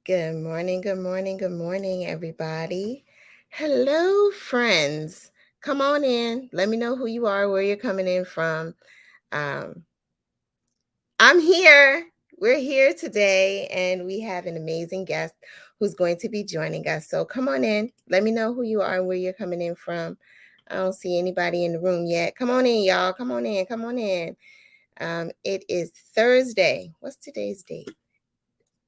Good morning, good morning, good morning, everybody. Hello, friends. Come on in. Let me know who you are, where you're coming in from. Um, I'm here. We're here today, and we have an amazing guest who's going to be joining us. So come on in. Let me know who you are and where you're coming in from. I don't see anybody in the room yet. Come on in, y'all. Come on in. Come on in. It is Thursday. What's today's date?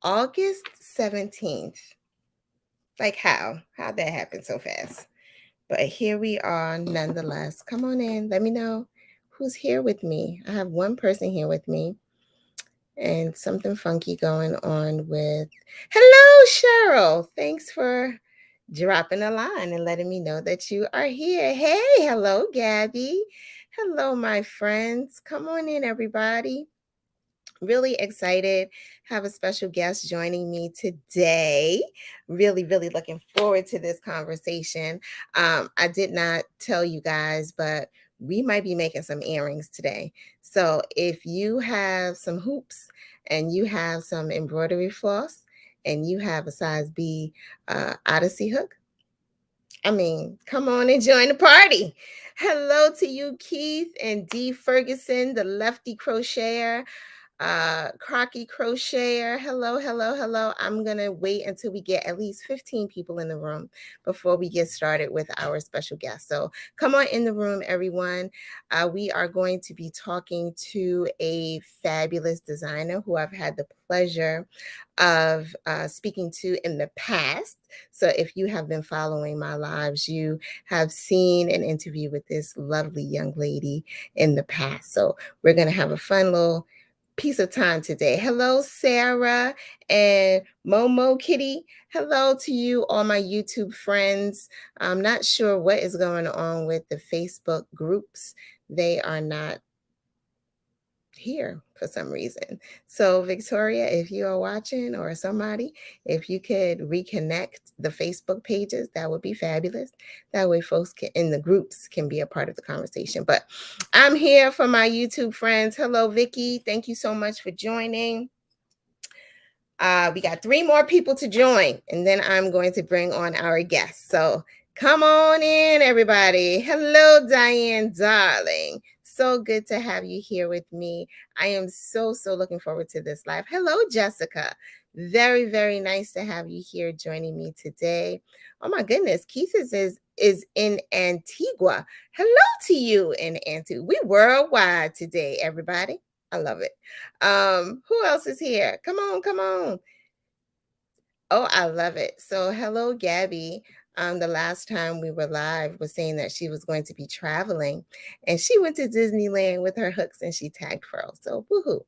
August 17th. Like how? How'd that happen so fast? But here we are nonetheless. Come on in. Let me know who's here with me. I have one person here with me and something funky going on with. Hello, Cheryl. Thanks for dropping a line and letting me know that you are here. Hey, hello, Gabby. Hello, my friends. Come on in, everybody. Really excited. Have a special guest joining me today. Really looking forward to this conversation. I did not tell you guys, but we might be making some earrings today. So if you have some hoops and you have some embroidery floss and you have a size B Odyssey hook, I mean, come on and join the party. Hello to you, Keith and Dee Ferguson, the lefty crocheter. Crocky Crocheter. Hello. I'm going to wait until we get at least 15 people in the room before we get started with our special guest. So come on in the room, everyone. We are going to be talking to a fabulous designer who I've had the pleasure of speaking to in the past. So if you have been following my lives, you have seen an interview with this lovely young lady in the past. So we're going to have a fun little piece of time today. Hello, Sarah and Momo Kitty. Hello to you, all my YouTube friends. I'm not sure what is going on with the Facebook groups. They are not here for some reason. So, Victoria, if you are watching or somebody, if you could reconnect the Facebook pages, that would be fabulous. That way, folks in the groups can be a part of the conversation. But I'm here for my YouTube friends. Hello, Vicky. Thank you so much for joining. We got 3 more people to join, and then I'm going to bring on our guests. So come on in, everybody. Hello, Diane, darling. So good to have you here with me. I am so looking forward to this live. Hello, Jessica. Very nice to have you here joining me today. Oh my goodness, Keith is in Antigua. Hello to you in Antigua. We worldwide today, everybody. I love it. Who else is here? Come on. Oh, I love it. So, hello, Gabby. The last time we were live was saying that she was going to be traveling and she went to Disneyland with her hooks and she tagged Pearl. So, woohoo.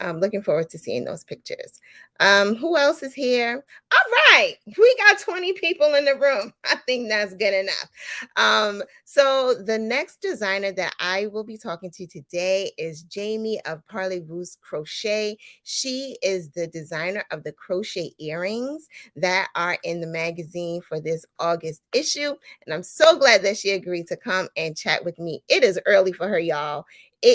I'm looking forward to seeing those pictures. Who else is here? All right. We got 20 people in the room. I think that's good enough. So, the next designer that I will be talking to today is Jamie of Parlez-Vous Crochet. She is the designer of the crochet earrings that are in the magazine for this August issue. And I'm so glad that she agreed to come and chat with me. It is early for her, y'all.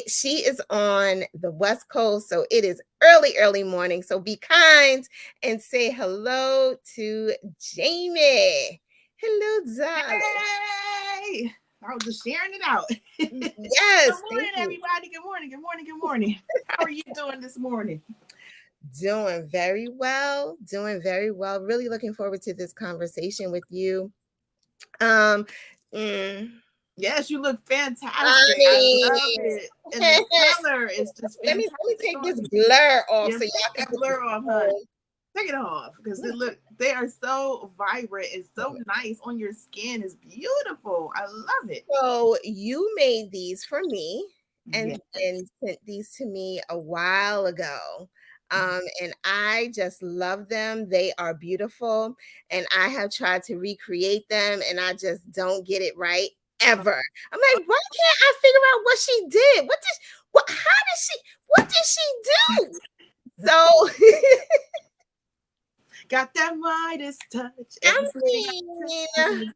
She is on the West Coast, so it is early morning. So be kind and say hello to Jamie. Hello, darling. Hey! I was just sharing it out. Yes. Good morning, everybody. Good morning. How are you doing this morning? Doing very well. Really looking forward to this conversation with you. Yes, you look fantastic. I I mean, love it. And the color is just let me fantastic. take this blur off Yes, so y'all can take that blur off, honey. Take it off because they are so vibrant. It's so nice on your skin. It's beautiful. I love it. So you made these for me and sent these to me a while ago. And I just love them. They are beautiful. And I have tried to recreate them and I just don't get it right ever. I'm like, why can't I figure out what she did? What did she do? So got that Midas touch. I mean, I'm like,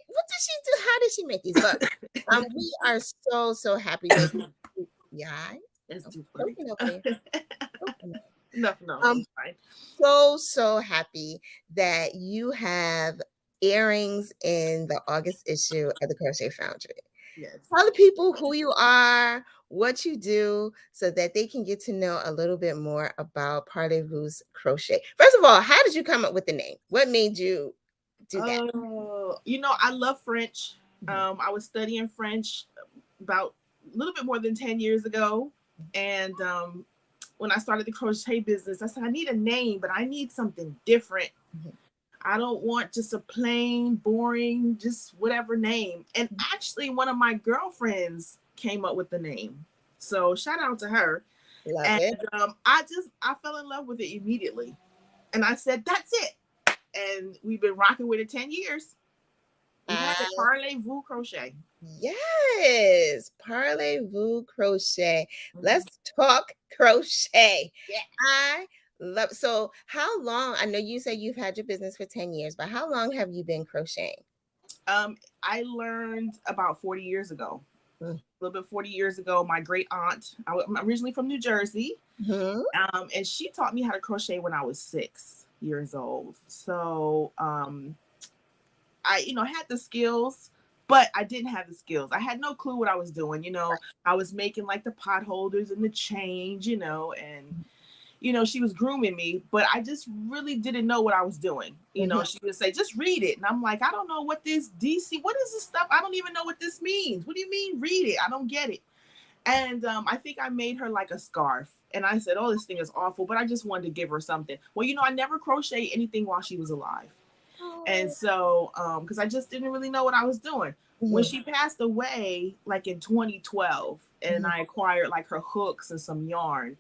what did she do? How did she make these? But we are so happy with you. Yeah. That's too funny. No, no, I'm I'm fine. so happy that you have earrings in the August issue of the Crochet Foundry. Yes. Tell the people who you are, what you do, so that they can get to know a little bit more about Parlez-Vous Crochet. First of all, how did you come up with the name? What made you do that? I love French. Mhm, I was studying French about a little bit more than 10 years ago. And when I started the crochet business, I said, I need a name, but I need something different. mhm, I don't want just a plain, boring, just whatever name. And mhm. actually, one of my girlfriends came up with the name. So shout out to her. Love And it. I fell in love with it immediately. And I said, that's it. And we've been rocking with it 10 years. We've had the Parlez-Vous Crochet. Yes, Parlez-Vous Crochet. Mhm. Let's talk crochet. Yeah. I love so how long I know you said you've had your business for 10 years, but how long have you been crocheting? I learned about 40 years ago. Mm. A little bit 40 years ago, my great aunt, I'm originally from New Jersey, Mhm. and she taught me how to crochet when I was 6 years old. So I, had the skills, but I didn't have the skills. I had no clue what I was doing. I was making like the pot holders and the change, and she was grooming me, but I just really didn't know what I was doing. Mhm. She would say, just read it. And I'm like, I don't know what this DC, what is this stuff? I don't even know what this means. What do you mean, read it? I don't get it. And I think I made her like a scarf. And I said, oh, this thing is awful, but I just wanted to give her something. Well, I never crocheted anything while she was alive. And Oh. so, because I just didn't really know what I was doing. When Mhm, she passed away, like in 2012, and mhm, I acquired like her hooks and some yarn,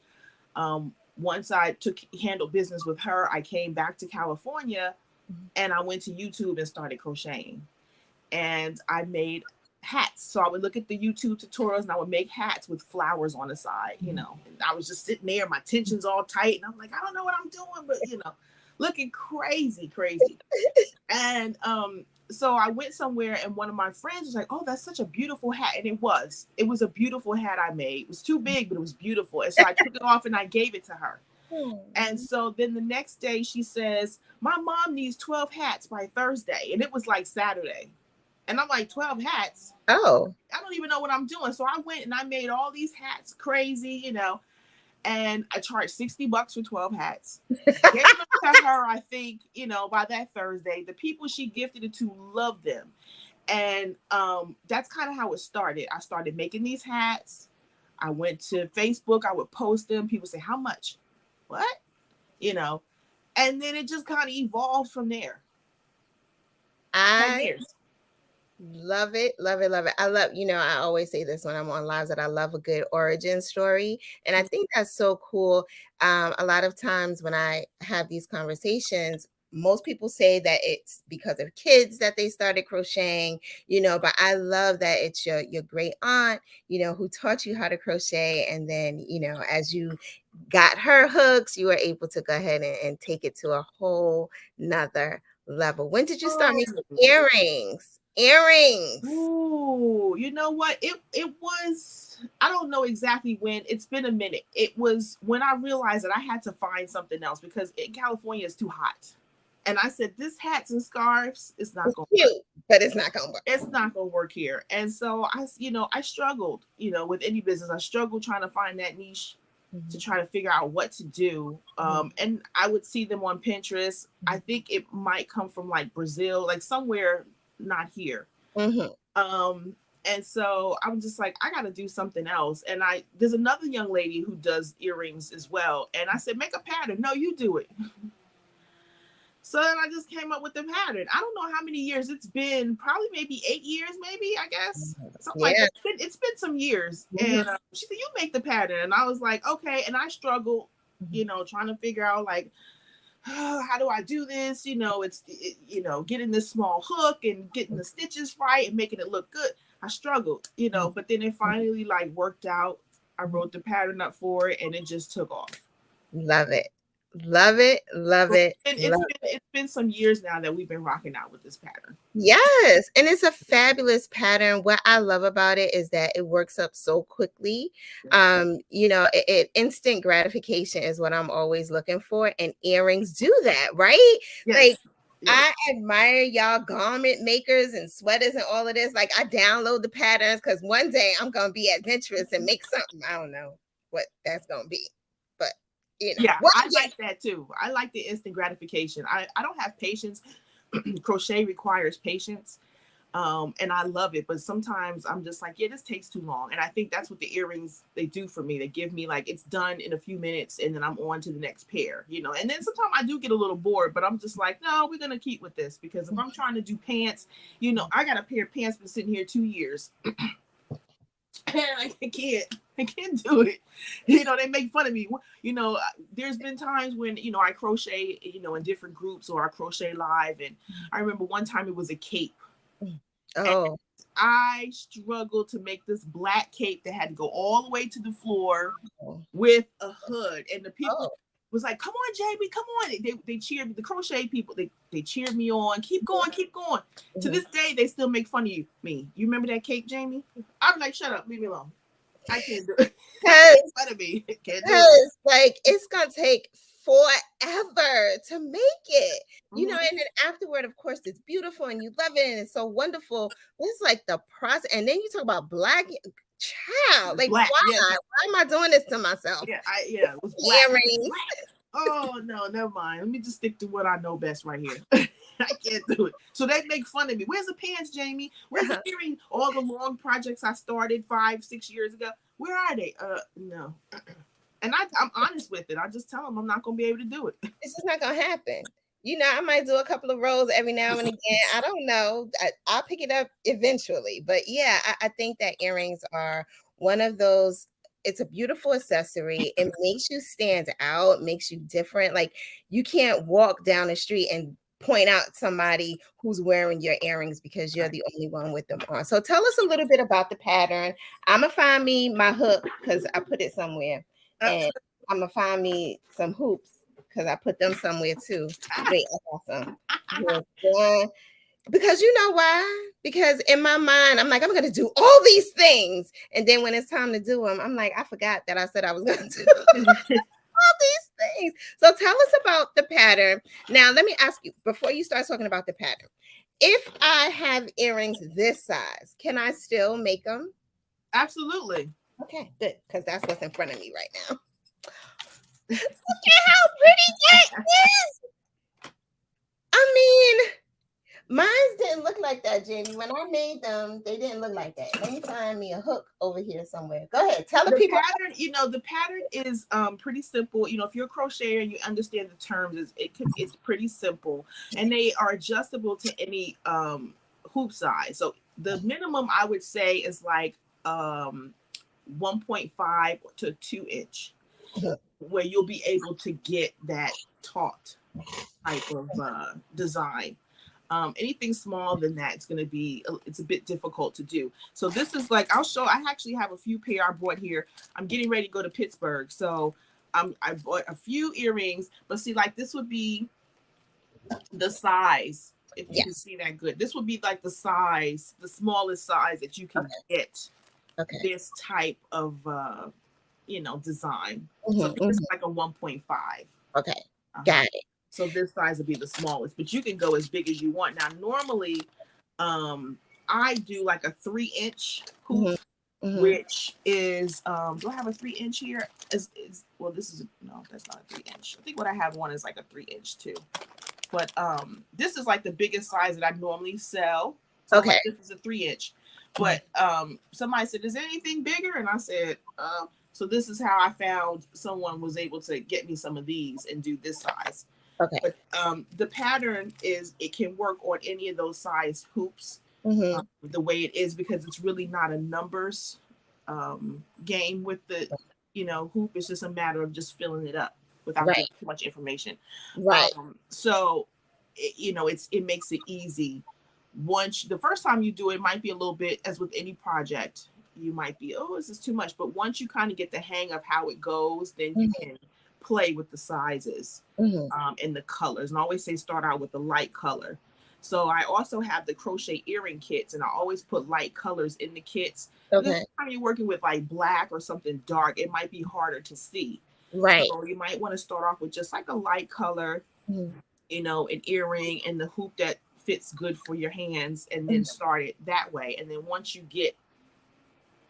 once I handled business with her, I came back to California mhm, and I went to YouTube and started crocheting. And I made hats. So I would look at the YouTube tutorials and I would make hats with flowers on the side, mhm. And I was just sitting there, my tension's all tight, and I'm like, I don't know what I'm doing, but looking crazy, crazy. And so I went somewhere and one of my friends was like, oh, that's such a beautiful hat. And it was. It was a beautiful hat I made. It was too big, but it was beautiful. And so I took it off and I gave it to her. And Oh. so then the next day she says, my mom needs 12 hats by Thursday. And it was like Saturday. And I'm like, 12 hats? Oh. I don't even know what I'm doing. So I went and I made all these hats crazy, and I charged $60 for 12 hats. Gave them to her, I think, by that Thursday. The people she gifted it to loved them. And that's kind of how it started. I started making these hats. I went to Facebook, I would post them. People say, how much? What? You know, and then it just kind of evolved from there. 10 I years. love it, love it, love it. I love, I always say this when I'm on lives that I love a good origin story. And I think that's so cool. A lot of times when I have these conversations, most people say that it's because of kids that they started crocheting, but I love that it's your great aunt, who taught you how to crochet. And then, as you got her hooks, you were able to go ahead and take it to a whole nother level. When did you start Oh, making earrings? Earrings. ooh, you know what? It was, I don't know exactly when. It's been a minute. It was when I realized that I had to find something else because in California it's too hot. And I said, this hats and scarves is not It's gonna work. cute, but it's not gonna work. It's not gonna work here. And so I struggled, with any business. I struggled trying to find that niche to Mhm, try to figure out what to do. mhm, And I would see them on Pinterest. I mhm, think it might come from like Brazil, like somewhere not here. mhm. Um, and so I'm just like, I gotta do something else. And there's another young lady who does earrings as well. And I said, make a pattern. No, you do it. So then I just came up with the pattern. I don't know how many years it's been, probably maybe 8 years, maybe, I guess. Something like Yeah. that. It's been some years. Mhm, And she said, you make the pattern. And I was like, okay. And I struggled, mhm, trying to figure out like, oh, how do I do this? Getting this small hook and getting the stitches right and making it look good. I struggled, mhm, but then it finally like worked out. I mhm. wrote the pattern up for it and it just took off. Love it. Love it, love So it, it's love been it's been some years now that we've been rocking out with this pattern. Yes, and it's a fabulous pattern. What I love about it is that it works up so quickly. Instant gratification is what I'm always looking for, and earrings do that, right? Like Yes. Yes. I admire y'all garment makers and sweaters and all of this. Like I download the patterns because one day I'm gonna be adventurous and make something. I don't know what that's gonna be, but Yeah, one I day. like that too. I like the instant gratification. I don't have patience. Crochet requires patience. And I love it, but sometimes I'm just like, yeah, this takes too long. And I think that's what the earrings they do for me. They give me like it's done in a few minutes and then I'm on to the next pair, you know. And then sometimes I do get a little bored, but I'm just like, no, we're gonna keep with this because if I'm trying to do pants, you know, I got a pair of pants been sitting here 2 years. I can't do it. You know, they make fun of me. You know, there's been times when, you know, I crochet, you know, in different groups or I crochet live. And I remember one time it was a cape. And Oh, I struggled to make this black cape that had to go all the way to the floor oh, with a hood. And the people oh. was like, come on, Jamie, come on. They cheered the crochet people, they cheered me on. Keep going, keep going. To Mhm. this day, they still make fun of me. You remember that cape, Jamie? I'm like, shut up, leave me alone. I can't do it. They make fun of me. Can't do it. Because like it's gonna take forever to make it, Mm-hmm. and then afterward, of course, it's beautiful and you love it and it's so wonderful. But it's like the process, and then you talk about black child. Like, Black, yes. Why am I doing this to myself? Yeah, it was black. Earrings. Black. Oh no, never mind. Let me just stick to what I know best right here. I can't do it. So they make fun of me. Where's the pants, Jamie? Where's the earring? All the long projects I started 5, 6 years ago. Where are they? No. And I'm honest with it. I just tell them I'm not gonna be able to do it. It's just not gonna happen. I might do a couple of rows every now and again. I don't know. I'll pick it up eventually. But yeah, I think that earrings are one of those. It's a beautiful accessory. It makes you stand out, makes you different. Like you can't walk down the street and point out somebody who's wearing your earrings because you're the only one with them on. So tell us a little bit about the pattern. I'm gonna find me my hook because I put it somewhere, and I'm gonna find me some hoops because I put them somewhere too. Wait, awesome. Here's one. Because you know why? Because in my mind, I'm like, I'm gonna do all these things, and then when it's time to do them, I'm like, I forgot that I said I was gonna do all these things. So tell us about the pattern. Now, let me ask you before you start talking about the pattern. If I have earrings this size, can I still make them? Absolutely. Okay, good, because that's what's in front of me right now. Look at how pretty that is. I mean, mine didn't look like that, Jamie. When I made them, they didn't look like that. Let me find me a hook over here somewhere. Go ahead, tell the The people. pattern, the pattern is pretty simple. You know, if you're a crocheter and you understand the terms, it's pretty simple, and they are adjustable to any hoop size. So the minimum I would say is like 1.5 to 2 inch, where you'll be able to get that taut type of design. Anything smaller than that, it's a bit difficult to do. So this is like, I actually have a few pair I bought here. I'm getting ready to go to Pittsburgh. So I bought a few earrings, but see, like this would be the size, if you can Yes. see that good. This would be like the smallest size that you can get Okay. this type of, design. So Mm-hmm, this mm-hmm. is like a 1.5. Okay. Uh-huh. Got it. So this size would be the smallest, but you can go as big as you want. Now, normally, I do like a 3-inch hoop, Mm-hmm, mm-hmm. which is, do I have a 3-inch here? Well, no, that's not a 3-inch. I think what I have one is like a 3-inch too. But this is like the biggest size that I normally sell. So Okay. like, this is a 3-inch. But somebody said, is there anything bigger? And I said, so this is how I found someone was able to get me some of these and do this size. Okay. But the pattern is it can work on any of those size hoops, Mm-hmm. the way it is, because it's really not a numbers game with the hoop. It's just a matter of just filling it up without Right. giving too much information. Right. So it makes it easy. Once the first time you do it, might be a little bit, as with any project, you might be, oh, this is too much. But once you kind of get the hang of how it goes, then you Mm-hmm. can play with the sizes and the colors. And I always say start out with the light color. So I also have the crochet earring kits, and I always put light colors in the kits. Because Okay. anytime you're working with like black or something dark, it might be harder to see. Right. So you might want to start off with just like a light color, an earring and the hoop that fits good for your hands, and then start it that way. And then once you get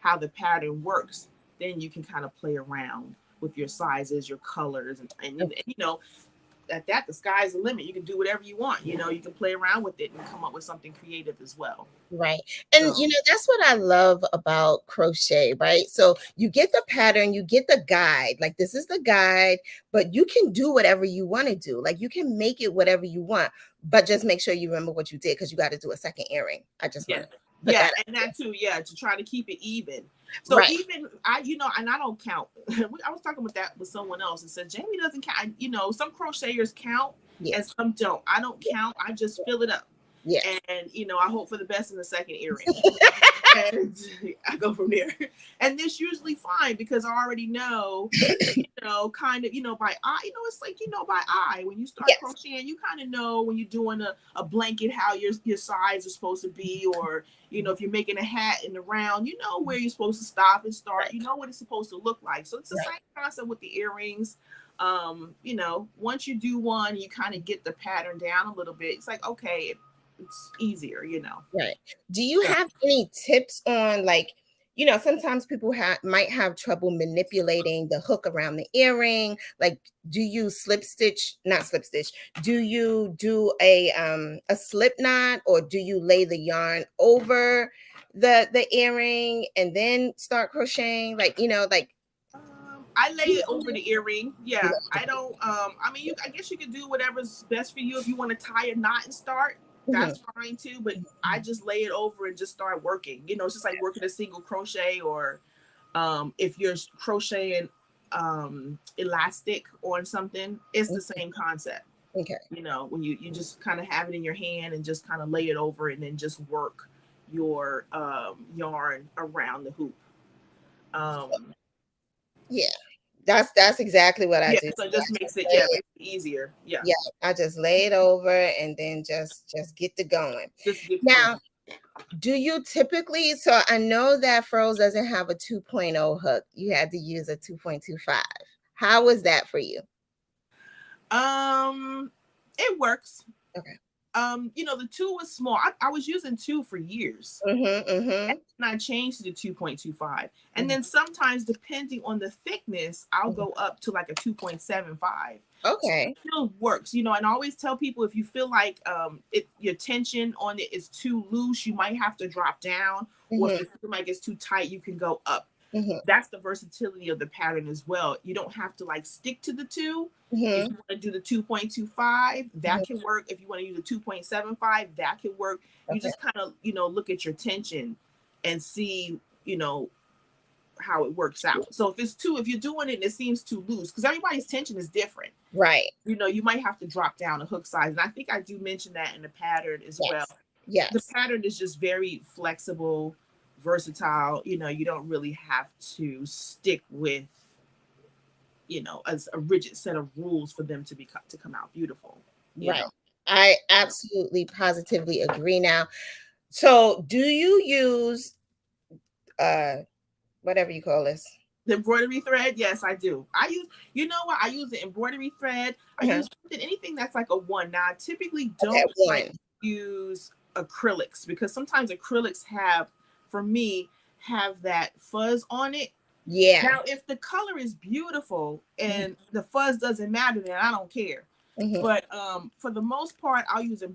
how the pattern works, then you can kind of play around with your sizes, your colors, and at that the sky's the limit. You can do whatever you want. You can play around with it and come up with something creative as well. Right. And So that's what I love about crochet, right? So you get the pattern, you get the guide. Like this is the guide, but you can do whatever you want to do. Like you can make it whatever you want, but just make sure you remember what you did because you got to do a second earring. I just want yeah, to put that out and that too, to try to keep it even. there. So Right. even and I don't count. I was talking with someone else and said Jamie doesn't count. Some crocheters count and Yes. some don't. I don't Yes. count. I just fill it up. Yes. And I hope for the best in the second earring. And I go from there. And this usually fine because I already know, kind of, by eye, it's like, by eye. When you start Yes. crocheting, you kind of know when you're doing a blanket, how your size is supposed to be, or, if you're making a hat in the round, you know where you're supposed to stop and start, Right. you know what it's supposed to look like. So it's the Right. same concept with the earrings. Once you do one, you kind of get the pattern down a little bit. It's like, okay, it's easier. Right. Do you So, have any tips on like, sometimes people might have trouble manipulating the hook around the earring. Like, do you not slip stitch? Do you do a slip knot, or do you lay the yarn over the earring and then start crocheting? Like, like I lay it over the earring. you Yeah, I don't. I mean, I guess you can do whatever's best for you. If you want to tie a knot and start, Mhm. that's fine too. But I just lay it over and just start working. It's just like working a single crochet, or if you're crocheting elastic on something, it's the same concept. Okay. When you just kind of have it in your hand and just kind of lay it over and then just work your yarn around the hoop. Um, Yeah. That's exactly what I Yeah, do. so it just makes it, makes it easier. Yeah, Yeah, I just lay it over and then just get to going. just get to go. Now, do you typically, so I know that Froze doesn't have a 2.0 hook. You had to use a 2.25. How was that for you? It works. Okay. The two was small. I was using two for years. Mm-hmm. Mm-hmm. And I changed to the 2.25. And Mm-hmm. then sometimes, depending on the thickness, I'll go up to like a 2.75. So Okay. it still works, and I always tell people if you feel like your tension on it is too loose, you might have to drop down, or if Mm-hmm. you feel like it's too tight, you can go up. Mm-hmm. That's the versatility of the pattern as well. You don't have to like stick to the two. If Mm-hmm. you want to do the 2.25, that can work. If you want to use the 2.75, that can work. You Okay. just kind of, look at your tension and see, how it works out. So if you're doing it and it seems too loose, because everybody's tension is different, Right. you might have to drop down a hook size. And I think I do mention that in the pattern as well. Yes. The Yes. pattern is just very flexible, versatile. You don't really have to stick with, as a rigid set of rules for them to come out beautiful. Right. I absolutely positively agree now. So do you use uh whatever you call this? The embroidery thread, yes, I do. I use, I use the embroidery thread. I Uh-huh. use anything that's like a one. Now, I typically Okay, don't like one. to use acrylics because sometimes acrylics for me, have that fuzz on it. Yeah. Now, if the color is beautiful and the fuzz doesn't matter, then I don't care. Mm-hmm. But for the most part, I'll use the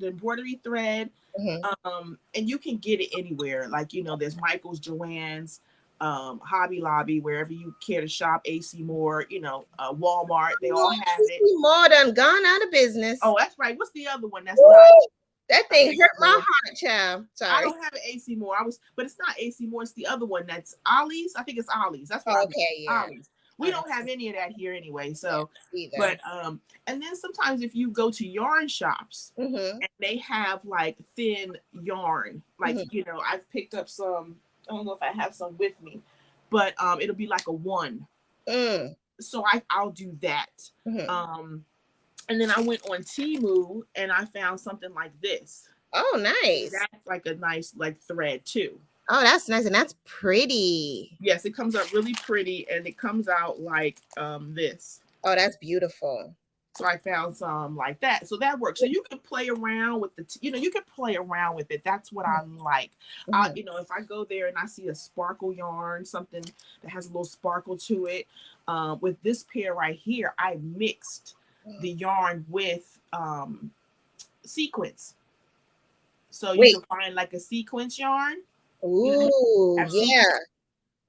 embroidery thread. Mm-hmm. And you can get it anywhere. Like, there's Michael's, Joann's, Hobby Lobby, wherever you care to shop, AC Moore, Walmart, they all have it. More done gone out of business. Oh, that's right. What's the other one? That's Woo! not That thing AC hurt my Moore. heart, child. I Sorry. don't have an AC Moore. But it's not AC Moore. It's the other one. That's Ollie's. I think it's Ollie's. That's what Okay, yeah. Ollie's. We don't have any of that here anyway. So, either. but and then sometimes if you go to yarn shops Mm-hmm. and they have like thin yarn, like Mm-hmm. I've picked up some. I don't know if I have some with me, but it'll be like a one. Mm. so I'll do that. Mhm. Um, and then I went on Temu and I found something like this. Oh, nice. That's like a nice like thread too. Oh, that's nice, and that's pretty. Yes, it comes out really pretty and it comes out like this. Oh, that's beautiful. So I found some like that. So that works. So you can play around with you can play around with it. That's what I like. Mhm. If I go there and I see a sparkle yarn, something that has a little sparkle to it, with this pair right here, I mixed the yarn with sequins. So you Wait. can find like a sequence yarn. You know, Ooh, have sequins. yeah.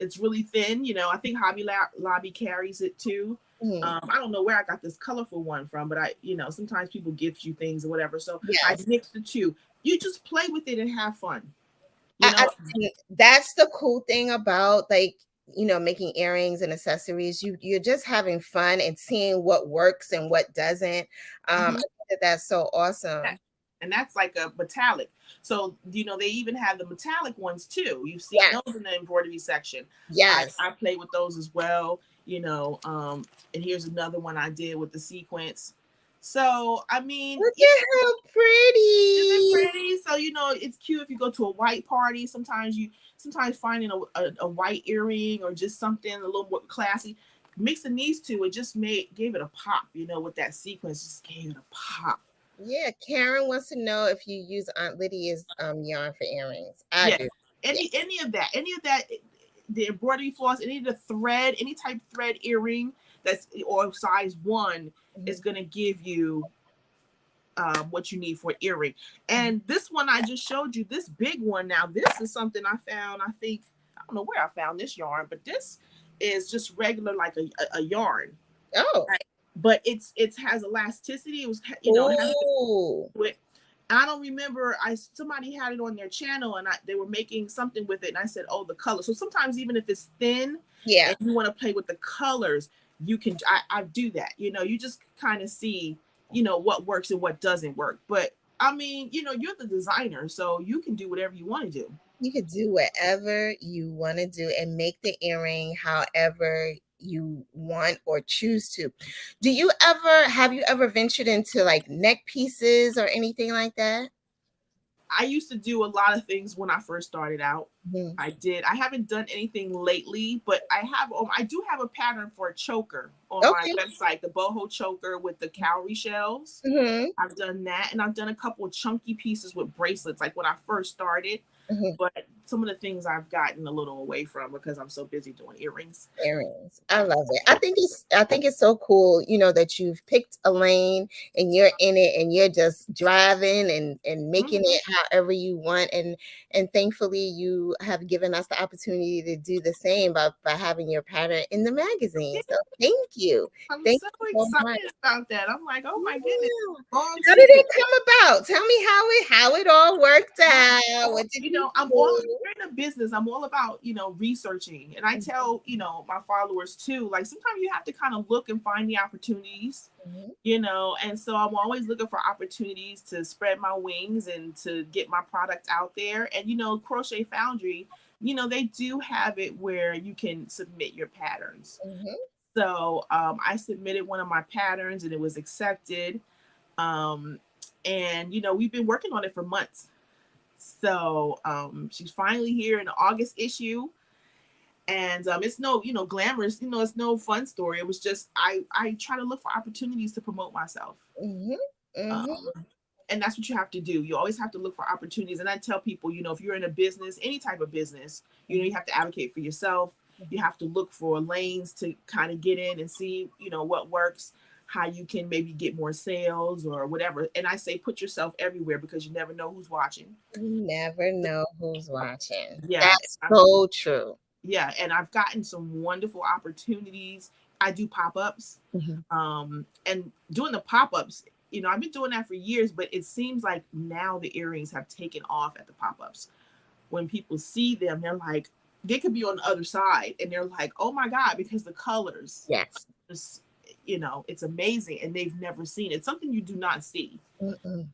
It's really thin. I think Hobby Lobby carries it too. Mhm. I don't know where I got this colorful one from, but sometimes people gift you things or whatever. So I Yes. mixed the two. You just play with it and have fun. You I know, think that's the cool thing about, like, making earrings and accessories. You're just having fun and seeing what works and what doesn't. I Mhm. think that's so Yeah. awesome. And that's like a metallic. So they even have the metallic ones too. You've seen Yes. those in the embroidery section. I Yes. I play with those as well. And here's another one I did with the sequence. So I mean, Look at how isn't it pretty. pretty? So it's cute if you go to a white party. Sometimes finding a white earring or just something a little more classy, mixing these two, it just gave it a pop. With that sequence, just gave it a pop. Yeah, Karen wants to know if you use Aunt Lydia's yarn for earrings. I Yeah, do. Yeah. any of that, the embroidery floss, any of the thread, any type of thread earring that's or size one is Mhm. gonna give you what you need for earring. And this one I just showed you, this big one. Now this is something I found. I don't know where I found this yarn, but this is just regular like a yarn, Oh. right? But it has elasticity. It was it has Oh. with. I don't remember. Somebody had it on their channel, and they were making something with it, and I said, "Oh, the color." So sometimes even if it's thin, Yeah. and you want to play with the colors, you can. I do that. You just kind of see, what works and what doesn't work. But I mean, you're the designer, so you can do whatever you want to do. You could do whatever you want to do and make the earring however you want or choose to. Have you ever ventured into like neck pieces or anything like that? I used to do a lot of things when I first started out. Mhm. I did. I haven't done anything lately, but I do have a pattern for a choker on my Okay. website, the boho choker with the cowrie shells. Mhm. I've done that, and I've done a couple of chunky pieces with bracelets, like when I first started. Mhm. But some of the things I've gotten a little away from because I'm so busy doing earrings. Earrings. I love it. I think it's so cool, that you've picked a lane and you're in it and you're just driving and making Hmm. it however you want. And thankfully you have given us the opportunity to do the same by having your pattern in the magazine. So thank you. I'm Thank so you so much. excited about that. I'm like, oh my goodness, Yeah. long How did season. it come about? Tell me how it all worked out. What did you do? We're in a business. I'm all about, researching. And I tell, my followers too, like sometimes you have to kind of look and find the opportunities, Mhm. and so I'm always looking for opportunities to spread my wings and to get my product out there. And, Crochet Foundry, they do have it where you can submit your patterns. Mhm. So I submitted one of my patterns and it was accepted. Um, and, we've been working on it for months. So she's finally here in the August issue, and it's no glamorous, it's no fun story. It was just I try to look for opportunities to promote myself, Mhm. Mhm. um, and that's what you have to do. You always have to look for opportunities. And I tell people, if you're in a business, any type of business, you have to advocate for yourself. You have to look for lanes to kind of get in and see what works, how you can maybe get more sales or whatever. And I say put yourself everywhere because you never know who's watching. You never know who's watching. Yeah, That's so true. yeah, and I've gotten some wonderful opportunities. I do pop-ups, Mhm. and doing the pop-ups, I've been doing that for years, but it seems like now the earrings have taken off at the pop-ups. When people see them, they're like, they could be on the other side and they're like, oh my God, because the colors Yes. just, it's amazing and they've never seen it. Something you do not see. Mm-mm.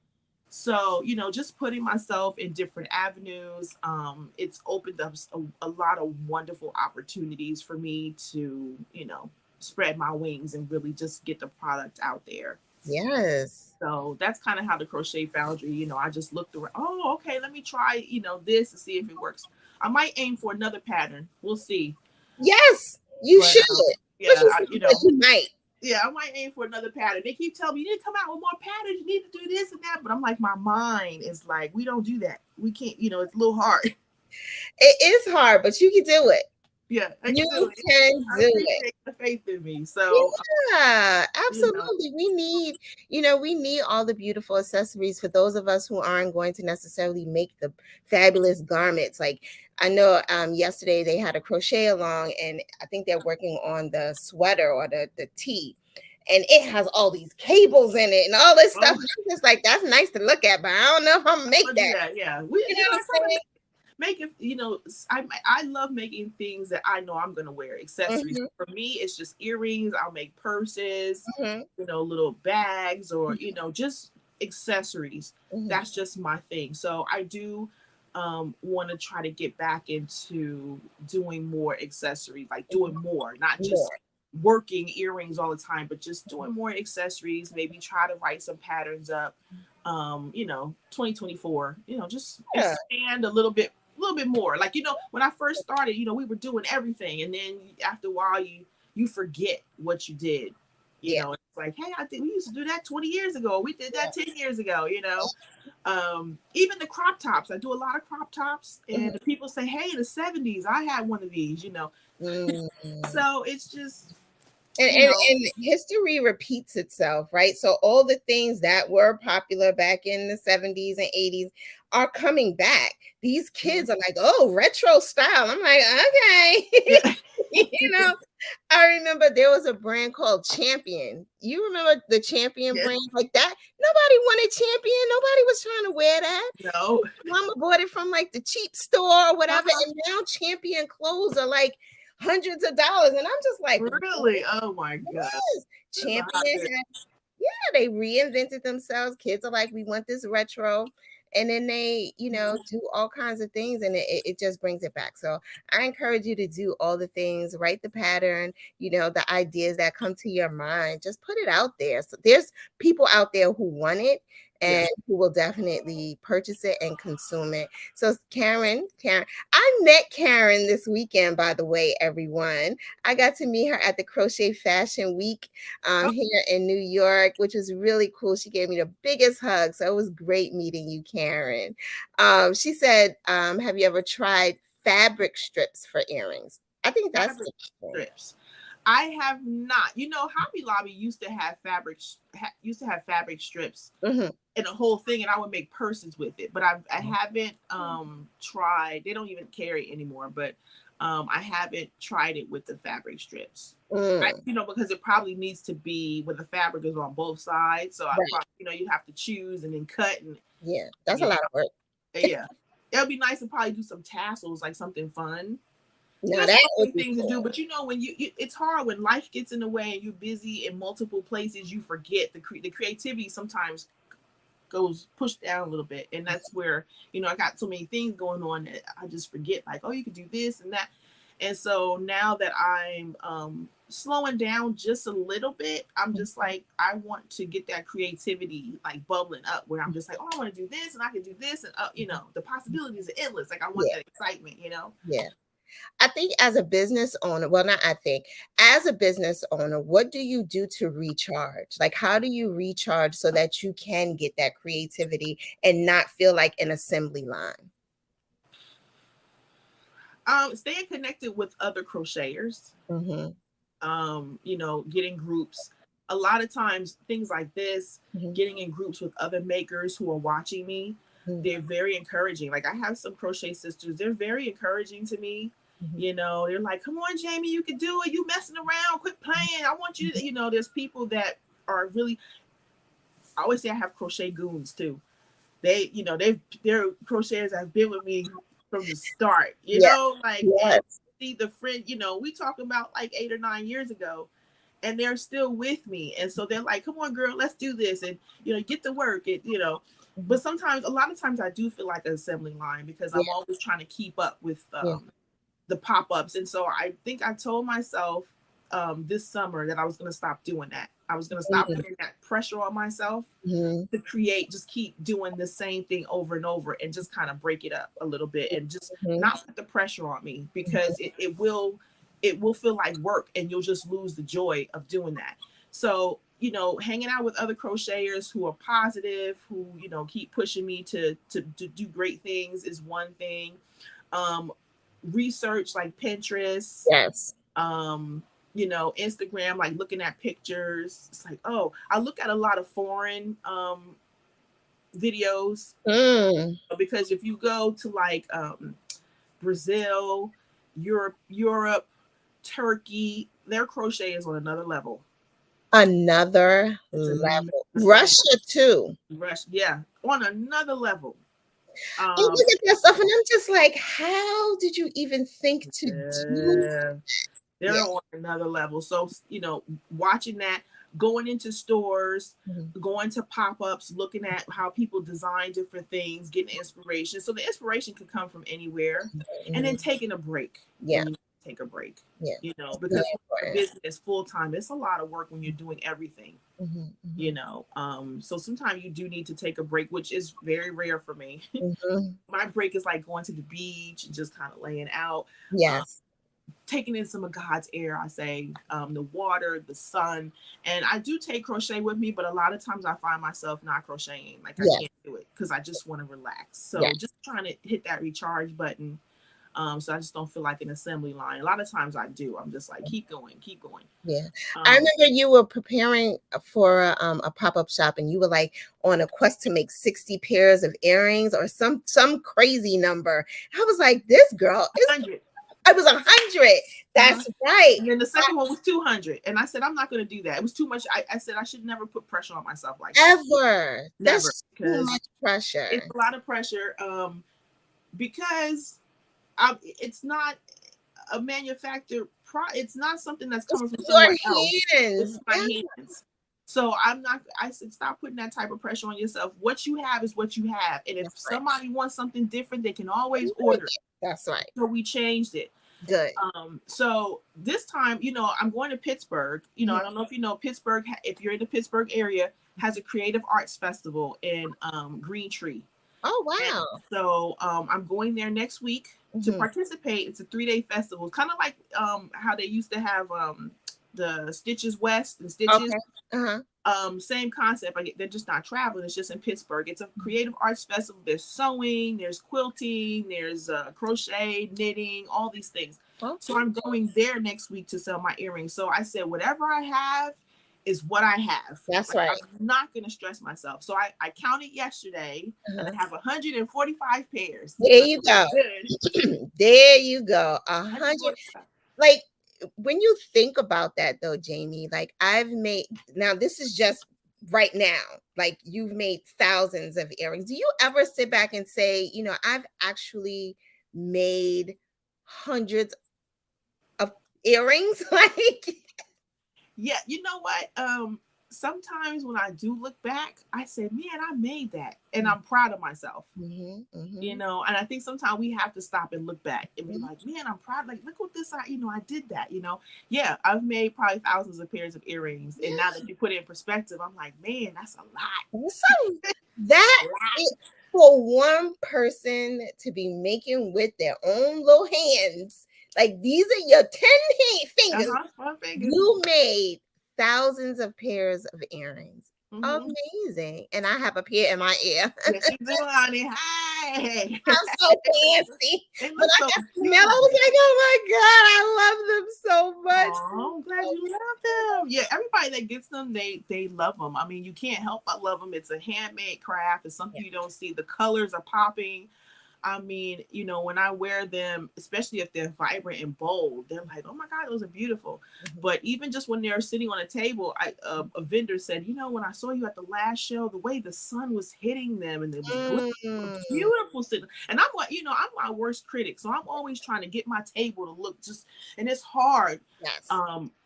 So, just putting myself in different avenues, it's opened up a lot of wonderful opportunities for me to, spread my wings and really just get the product out there. Yes. So that's kind of how the Crochet Foundry, I just looked around. Oh, okay, let me try, this and see if it works. I might aim for another pattern. We'll see. Yes, you But should. But yeah, you said that you might. yeah, I might aim for another pattern. They keep telling me you need to come out with more patterns. You need to do this and that. But I'm like, my mind is like, we don't do that. We can't. It's a little hard. It is hard, but you can do it. Yeah, I You can do it. can I do it. appreciate the faith in me. So, Yeah, you know, absolutely. We need all the beautiful accessories for those of us who aren't going to necessarily make the fabulous garments. Like I know yesterday they had a crochet along and I think they're working on the sweater or the tee. And it has all these cables in it and all this stuff. oh, And I'm just like, that's nice to look at, but I don't know if I'm gonna make I'll do that. that. Yeah, You know I what try to I'm make it. I love making things that I know I'm gonna wear. Accessories saying? for me, it's just earrings. I'll make purses, Hmm. little bags, or just accessories. Hmm. That's just my thing. So I do want to try to get back into doing more accessories, like doing more, not just More. working earrings all the time, but just doing more accessories. Maybe try to write some patterns up. 2024. Just Yeah. expand a little bit more. Like when I first started, we were doing everything, and then after a while, you forget what you did. Yeah. It's like, hey, I think we used to do that 20 years ago. We did that 10 years ago. Even the crop tops. I do a lot of crop tops, and the people say, hey, in the 70s, I had one of these. Mm. So it's just, And, you and know, and history repeats itself, right? So all the things that were popular back in the 70s and 80s are coming back. These kids are like, oh, retro style. I'm like, okay. yeah, you know, I remember there was a brand called Champion. You remember the Champion yeah, brand like that? Nobody wanted Champion. Nobody was trying to wear that. no, Mama bought it from like the cheap store or whatever. uh-huh. And now Champion clothes are like hundreds of dollars. And I'm just like, Really? Oh my God. yes, That's a Champion hot bit. has, yeah, they reinvented themselves. Kids are like, we want this retro. And then they, do all kinds of things and it just brings it back. So I encourage you to do all the things, write the pattern, the ideas that come to your mind, just put it out there. So there's people out there who want it Yeah. and who will definitely purchase it and consume it. So Karen, I met Karen this weekend, by the way, everyone. I got to meet her at the Crochet Fashion Week Oh, here in New York, which was really cool. She gave me the biggest hug. So it was great meeting you, Karen. She said, have you ever tried fabric strips for earrings? I think that's fabric interesting. strips. I have not. Hobby Lobby used to have fabric strips Hmm. and a whole thing, and I would make purses with it. But I haven't tried. They don't even carry it anymore. But I haven't tried it with the fabric strips. Mm, Because it probably needs to be when the fabric is on both sides. So I right. probably, you have to choose and then cut and Yeah, that's a you lot of work. yeah. It would be nice to probably do some tassels, like something fun. Now There's that so would many be things to cool. do, but when it's hard when life gets in the way and you're busy in multiple places, you forget the creativity sometimes goes pushed down a little bit, and that's where I got so many things going on that I just forget, like, oh, you could do this and that. And so now that I'm slowing down just a little bit, I'm just like, I want to get that creativity like bubbling up where I'm just like, oh, I want to do this and I can do this, and the possibilities are endless. Like I want Yeah, that excitement. yeah. I think as a business owner, well, not I think, as a business owner, what do you do to recharge? Like, how do you recharge so that you can get that creativity and not feel like an assembly line? Staying connected with other crocheters, Hmm. getting groups. A lot of times, things like this, Hmm. getting in groups with other makers who are watching me, they're very encouraging. Like I have some crochet sisters, they're very encouraging to me. Hmm. They're like, come on, Jamie, you can do it. You messing around, quit playing. I want you to, there's people that are really, I always say I have crochet goons too. They're crocheters that have been with me from the start, Yeah. and Yes. see the friend, we talking about like 8 or 9 years ago, and they're still with me. And so they're like, come on, girl, let's do this. And, get to work. Mhm. But sometimes, a lot of times I do feel like an assembly line because Yeah. I'm always trying to keep up with Yeah. the pop ups. And so I think I told myself this summer that I was going to stop doing that. I was going to stop Mhm. putting that pressure on myself Mhm. to create, just keep doing the same thing over and over, and just kind of break it up a little bit, and just Mhm. not put the pressure on me, Mhm. because it will feel like work, and you'll just lose the joy of doing that. So, hanging out with other crocheters who are positive, who, keep pushing me to do great things is one thing. Um, Research like Pinterest, Yes. um, Instagram, like looking at pictures. It's like, oh, I look at a lot of foreign videos, Mm. because if you go to like Brazil, Europe, Turkey, their crochet is on another level. Another It's another level. level. Russia too. Rush, yeah, on another level. I Um, look at that stuff and I'm just like, how did you even think to do? yeah, Yeah. they're on another level. So, watching that, going into stores, Mhm. going to pop-ups, looking at how people design different things, getting inspiration. So the inspiration can come from anywhere. And then Mhm. taking a break Yeah. when you take a break. Yeah. It's really Because when important. your business is full-time, it's a lot of work when you're doing everything. Mhm. Mhm. So sometimes you do need to take a break, which is very rare for me. Mhm. My break is like going to the beach and just kind of laying out, um, Yes. taking in some of God's air, I say, the water, the sun. And I do take crochet with me, but a lot of times I find myself not crocheting. Like, I Yes. can't do it because I just want to relax. Yes. So just trying to hit that recharge button. So I just don't feel like an assembly line. A lot of times I do. I'm just like, keep going, keep going. Yeah. I Um, remember you were preparing for a pop-up shop and you were like on a quest to make 60 pairs of earrings or some crazy number. I was like, this girl is 100. I was 100. Uh-huh. That's right. And then the second one was 200. And I said, I'm not going to do that. It was too much. I said, I should never put pressure on myself like that. Ever. Never. That's too Because much it's pressure. a lot of pressure. Because it's not a manufactured it's not something that's It's coming from somewhere else. your It's hands. my Yeah, hands. So I said, stop putting that type of pressure on yourself. What you have is what you have. And if that's right. somebody wants something different, they can always order it. That's right. So we changed it. Good. So this time, I'm going to Pittsburgh. Mhm. I don't know if you know Pittsburgh, if you're in the Pittsburgh area, has a creative arts festival in Green Tree. Oh, And wow. so I'm going there next week to Mhm. participate. It's a 3-day festival, kind of like how they used to have the Stitches West and Stitches. Okay. Uh-huh. Same concept. They're just not traveling. It's just in Pittsburgh. It's a creative arts festival. There's sewing, there's quilting, there's crochet, knitting, all these things. So Okay. I'm going there next week to sell my earrings. So I said, whatever I have is what I have. That's Like, right. I'm not going to stress myself. So I counted yesterday and Uh-huh. I have 145 pairs. There So you that's go. good. There you go. 100. 145. Like when you think about that though, Jamie, like I've made now this is just right now, like you've made thousands of earrings. Do you ever sit back and say, I've actually made hundreds of earrings? Like, Yeah, you know what? Sometimes when I do look back, I say, man, I made that. And I'm proud of myself. mm-hmm, mm-hmm, And I think sometimes we have to stop and look back and be mm-hmm. like, man, I'm proud. Like, look what this, I did that. Yeah, I've made probably thousands of pairs of earrings. And now Yeah. that you put it in perspective, I'm like, man, that's a lot. So that is for one person to be making with their own little hands. Like these are your 10 fingers. Uh-huh. One finger. You made thousands of pairs of earrings. Mm-hmm. Amazing. And I have a pair in my ear. Yes, you do, honey. Hey. I'm so fancy. They When look I so got the mail, I cute. was like, oh my God, I love them so much. Oh, I'm glad you love them. Yeah, everybody that gets them, they love them. I mean, you can't help but love them. It's a handmade craft. It's something you don't see. The colors are popping. I mean, when I wear them, especially if they're vibrant and bold, they're like, oh my God, those are beautiful. Mhm. But even just when they're sitting on a table, a vendor said, when I saw you at the last show, the way the sun was hitting them and it was Mm, beautiful sitting. And I'm like, I'm my worst critic. So I'm always trying to get my table to look just, and it's hard. yes.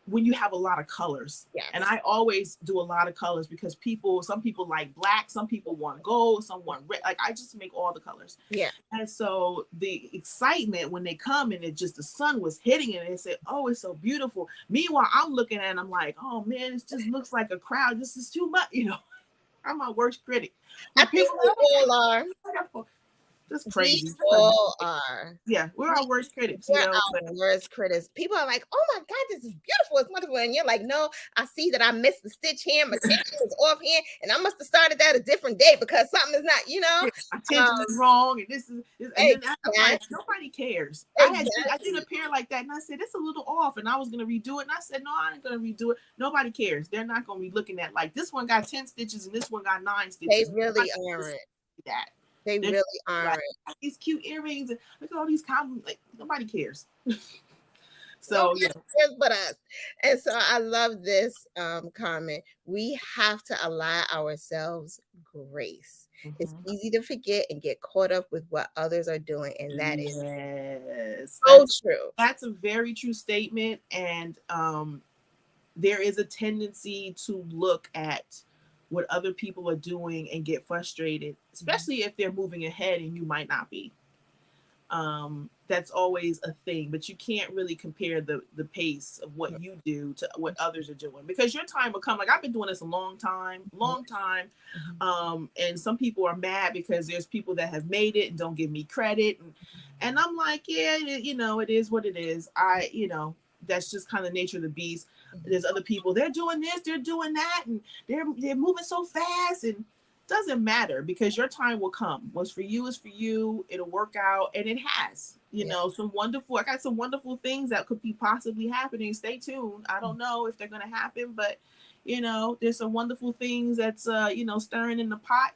when you have a lot of colors. And Yes. I always do a lot of colors because some people like black, some people want gold, some want red. Like I just make all the colors. Yeah. And so the excitement when they come and it just the sun was hitting it and they say, "Oh, it's so beautiful." Meanwhile, I'm looking at it and I'm like, "Oh man, it just looks like a crowd. This is too much." I'm my worst critic. I When think people, we "Oh my all God, are. it's wonderful." Just We crazy. all are. Yeah, we're We our worst critics, We're but our worst critics. People are like, "Oh my God, this is beautiful. It's wonderful." And you're like, "No, I see that I missed the stitch here. My tension is off here. And I must have started that a different day because something is not, yeah, my attention is wrong, and and then I'm like, Exactly. nobody cares. I did a Exactly. pair like that, and I said it's a little off, and I was gonna redo it, and I said no, I ain't gonna redo it. Nobody cares. They're not gonna be looking at like this one got 10 stitches and this one got 9 stitches. They Nobody really aren't. that. They They're really like aren't. these cute earrings and look at all these compliments. Like nobody cares. So Nobody yeah. cares but us. And so I love this comment. We have to allow ourselves grace. It's Mhm. easy to forget and get caught up with what others are doing. And that is Yes, so true. that's a very true statement, and there is a tendency to look at what other people are doing and get frustrated, especially if they're moving ahead and you might not be. That's always a thing, but you can't really compare the pace of what you do to what others are doing because your time will come. Like I've been doing this a long time. And some people are mad because there's people that have made it and don't give me credit, and I'm like, yeah, it is what it is. That's just kind of nature of the beast. There's other people, they're doing this, they're doing that, and they're moving so fast, and doesn't matter because your time will come. What's for you is for you. It'll work out, and it has. Yeah. I got some wonderful things that could be possibly happening. Stay tuned. I don't know if they're going to happen, but there's some wonderful things that's stirring in the pot,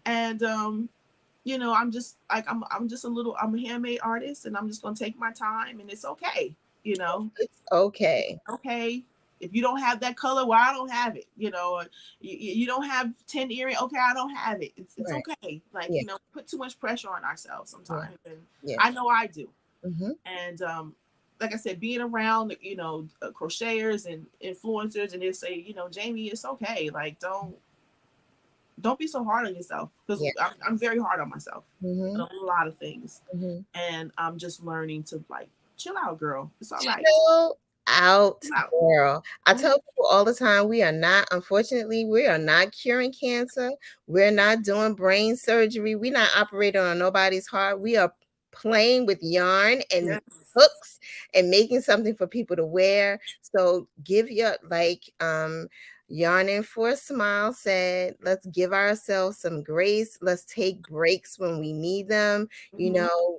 and I'm just like I'm a handmade artist, and I'm just going to take my time, and it's okay. It's okay. Okay, if you don't have that color, well, I don't have it. You don't have 10 earrings, okay, I don't have it. It's Right. okay. Like, Yeah. put too much pressure on ourselves Yeah. sometimes, and Yeah. I know I do. Mm-hmm. And like I said, being around crocheters and influencers, and they say, Jamie, it's okay. Like, don't be so hard on yourself, because Yeah. I'm very hard on myself Mm-hmm. on a lot of things, Mm-hmm. and I'm just learning to like chill out, girl. It's all right. Chill out, Chill out. girl. I Mhm. tell people all the time, unfortunately, we are not curing cancer. We're not doing brain surgery. We're not operating on nobody's heart. We are playing with yarn and Yes. hooks and making something for people to wear. So give your Yarning for a Smile said, let's give ourselves some grace. Let's take breaks when we need them. You Mhm. know,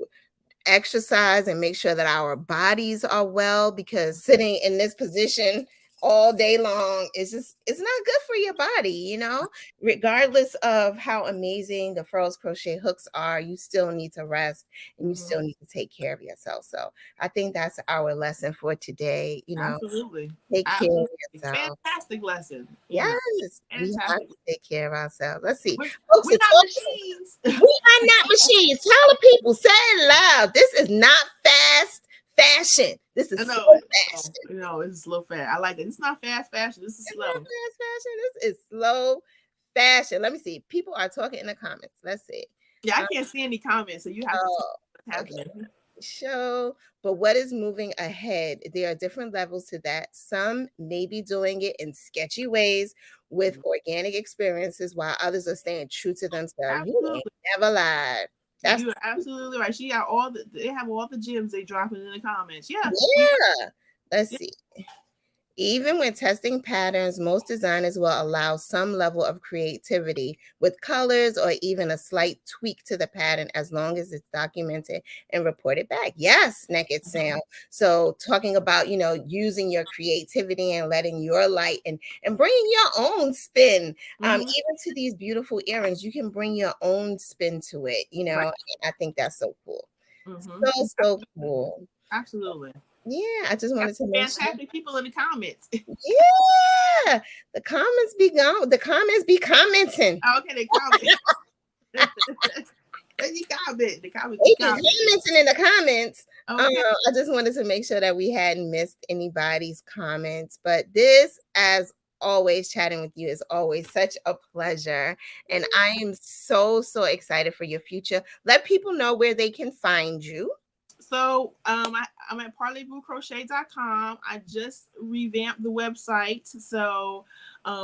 exercise and make sure that our bodies are well, because sitting in this position all day long it's not good for your body. Regardless of how amazing the furls crochet hooks are, you still need to rest and you Mhm. still need to take care of yourself. So I think that's our lesson for today. Absolutely. Take care of Absolutely. yourself. Fantastic lesson. Yes, we have Fantastic. to take care of ourselves. Let's see, We're, folks we're are not talking. machines. We are not machines. Tell the people, say it loud. This is not fast fashion. This I is know. slow No, fashion. no, it's slow fast. I like it. It's not fast fashion. This is It's not slow. fast fashion. This is slow fashion. Let me see. People are talking in the comments. Let's see. Yeah, I Um, can't see any comments, so you have to tell oh, me what's okay. happening. Show, but what is moving ahead? There are different levels to that. Some may be doing it in sketchy ways with organic experiences, while others are staying true to themselves. You ain't Absolutely. never lied. That's You are absolutely right. They have all the gems they dropping in the comments. Yeah. yeah. Let's Yeah. see. Even when testing patterns, most designers will allow some level of creativity with colors or even a slight tweak to the pattern, as long as it's documented and reported back. Yes, Naked Sound. So talking about, using your creativity and letting your light and bringing your own spin, Mm-hmm. even to these beautiful earrings, you can bring your own spin to it. Right. I think that's so cool. Mm-hmm. So, so cool. Absolutely. Yeah, I just Got wanted to some mention. fantastic people in the comments. Yeah, the comments be gone. The comments be commenting. Okay, they comment. Let me comment. The comment. They Keep be commenting. commenting in the comments. Okay. I just wanted to make sure that we hadn't missed anybody's comments. But this, as always, chatting with you is always such a pleasure. And I am so, so excited for your future. Let people know where they can find you. So I'm at parleyvouscrochet.com. I just revamped the website. So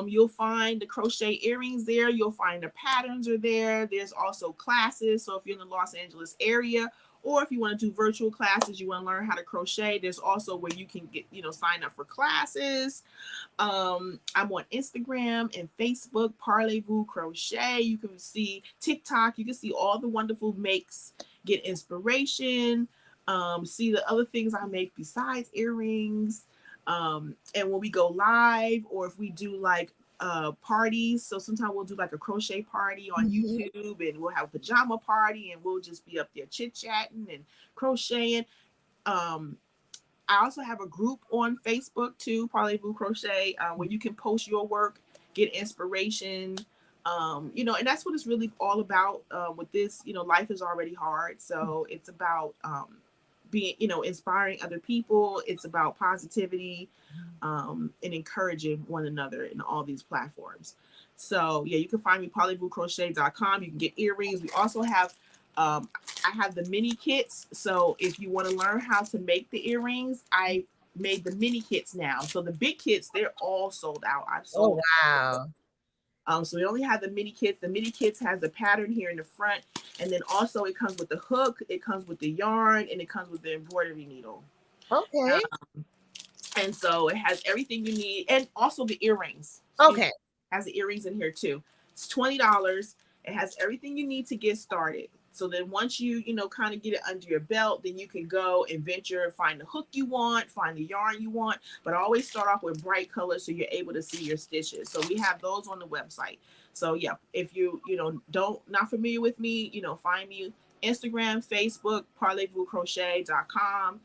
you'll find the crochet earrings there. You'll find the patterns are there. There's also classes. So if you're in the Los Angeles area, or if you want to do virtual classes, you want to learn how to crochet, there's also where you can get, sign up for classes. I'm on Instagram and Facebook, Parlez-Vous Crochet. You can see TikTok. You can see all the wonderful makes, get inspiration, see the other things I make besides earrings. And when we go live, or if we do like parties, so sometimes we'll do like a crochet party on YouTube, and we'll have a pajama party, and we'll just be up there chit-chatting and crocheting. I also have a group on Facebook too, Parlez-Vous Crochet, where you can post your work, get inspiration. And that's what it's really all about with this. Life is already hard, so it's about being, inspiring other people. It's about positivity, and encouraging one another in all these platforms. So yeah, you can find me parlezvouscrochet.com. You can get earrings. We also have I have the mini kits. So if you want to learn how to make the earrings, I made the mini kits now. So the big kits, they're all sold out. I've Oh, sold. wow. So we only have the mini kits. The mini kits has the pattern here in the front, and then also it comes with the hook, it comes with the yarn, and it comes with the embroidery needle. Okay. And so it has everything you need, and also the earrings. Okay. It has the earrings in here too. It's $20. It has everything you need to get started. So then once you kind of get it under your belt, then you can go and venture, find the hook you want, find the yarn you want. But always start off with bright colors so you're able to see your stitches. So we have those on the website. So yeah, if you not familiar with me, find me Instagram, Facebook, parlezvouscrochet.com.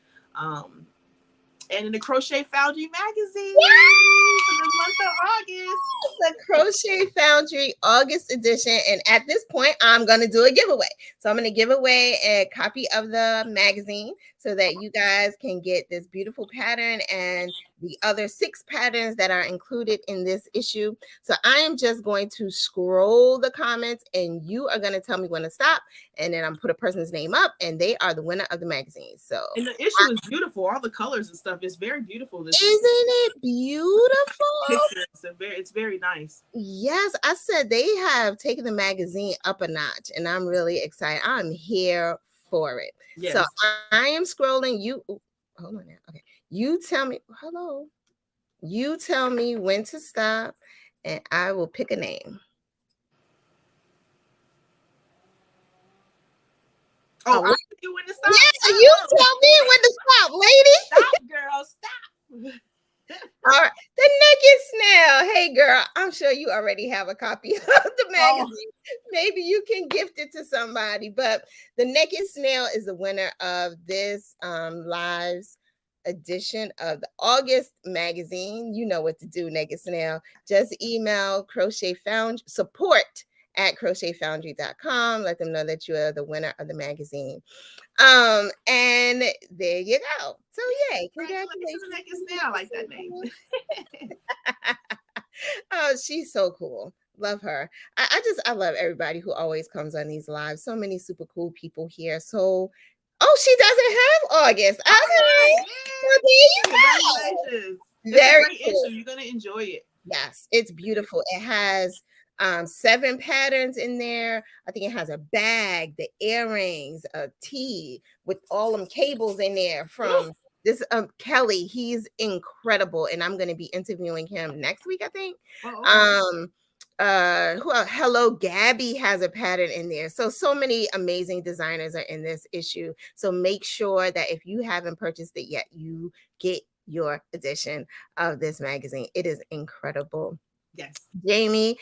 And in the Crochet Foundry magazine for the month of August. The Crochet Foundry August edition. And at this point, I'm going to do a giveaway. So I'm going to give away a copy of the magazine so that you guys can get this beautiful pattern and the other 6 patterns that are included in this issue. So I am just going to scroll the comments, and you are going to tell me when to stop. And then I'm put a person's name up, and they are the winner of the magazine. So And the issue is beautiful. All the colors and stuff. It's very beautiful. This isn't it beautiful? picture. It's very nice. Yes, I said they have taken the magazine up a notch, and I'm really excited. I'm here for it. Yes. So I am scrolling. Hold on now. Okay. You tell me, hello. You tell me when to stop, and I will pick a name. Oh, I you when to stop? Yeah, you tell me when to stop, lady. Stop, girl, stop. All right. The Naked Snail. Hey, girl, I'm sure you already have a copy of the magazine. Maybe you can gift it to somebody. But the Naked Snail is the winner of this live's edition of the August magazine. You know what to do, Naked Snail. Just email Crochet Foundry support at crochetfoundry.com. Let them know that you are the winner of the magazine. And there you go. So yay, congratulations. I like that name. Oh, she's so cool. Love her. I love everybody who always comes on these lives. So many super cool people here. So she doesn't have August. Okay. Well, there you go. Congratulations. Very it's a great issue. You're gonna enjoy it. Yes, it's beautiful. It has 7 patterns in there. I think it has a bag, the earrings, a tee with all them cables in there from this Kelly. He's incredible, and I'm going to be interviewing him next week, I think. Who else? Hello Gabby has a pattern in there. So many amazing designers are in this issue. So make sure that if you haven't purchased it yet, you get your edition of this magazine. It is incredible. Yes. Jamie,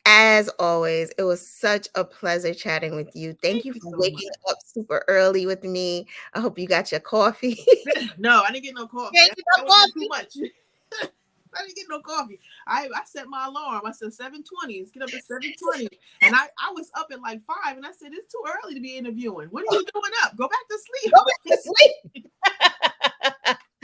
as always, it was such a pleasure chatting with you. Thank you for waking up super early with me. I hope you got your coffee. No, I didn't get no coffee. That was too much. I didn't get no coffee. I set my alarm. I said 7:20. Let's get up at 7:20. And I was up at like 5, and I said, it's too early to be interviewing. What are you doing up? Go back to sleep. Go back to sleep.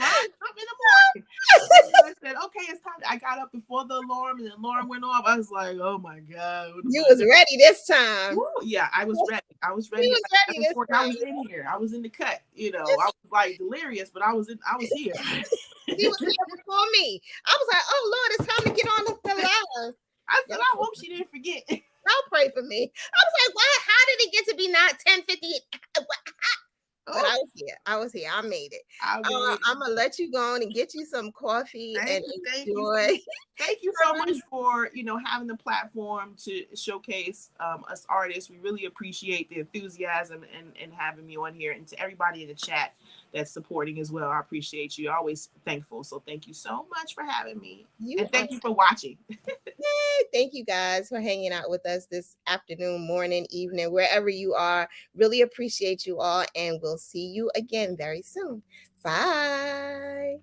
5 something in the morning. And I said, okay, it's time. I got up before the alarm, and the alarm went off. I was like, oh my God. You was ready this time. Woo, yeah, I was ready. I was ready. You was ready this I time. was in here. I was in the cut. You know, I was like delirious, but I was here. She was here before me. I was like, oh Lord, it's time to get on the line. I said, I hope she didn't forget. Y'all pray for me. I was like, what? How did it get to be not 10:50? But I was here. I made it. I'm gonna let you go on and get you some coffee and enjoy. Thank you so much for having the platform to showcase us artists. We really appreciate the enthusiasm and having me on here, and to everybody in the chat that's supporting as well. I appreciate you. Always thankful. So thank you so much for having me. And thank you for watching. Yay. Thank you guys for hanging out with us this afternoon, morning, evening, wherever you are. Really appreciate you all, and we'll see you again very soon. Bye.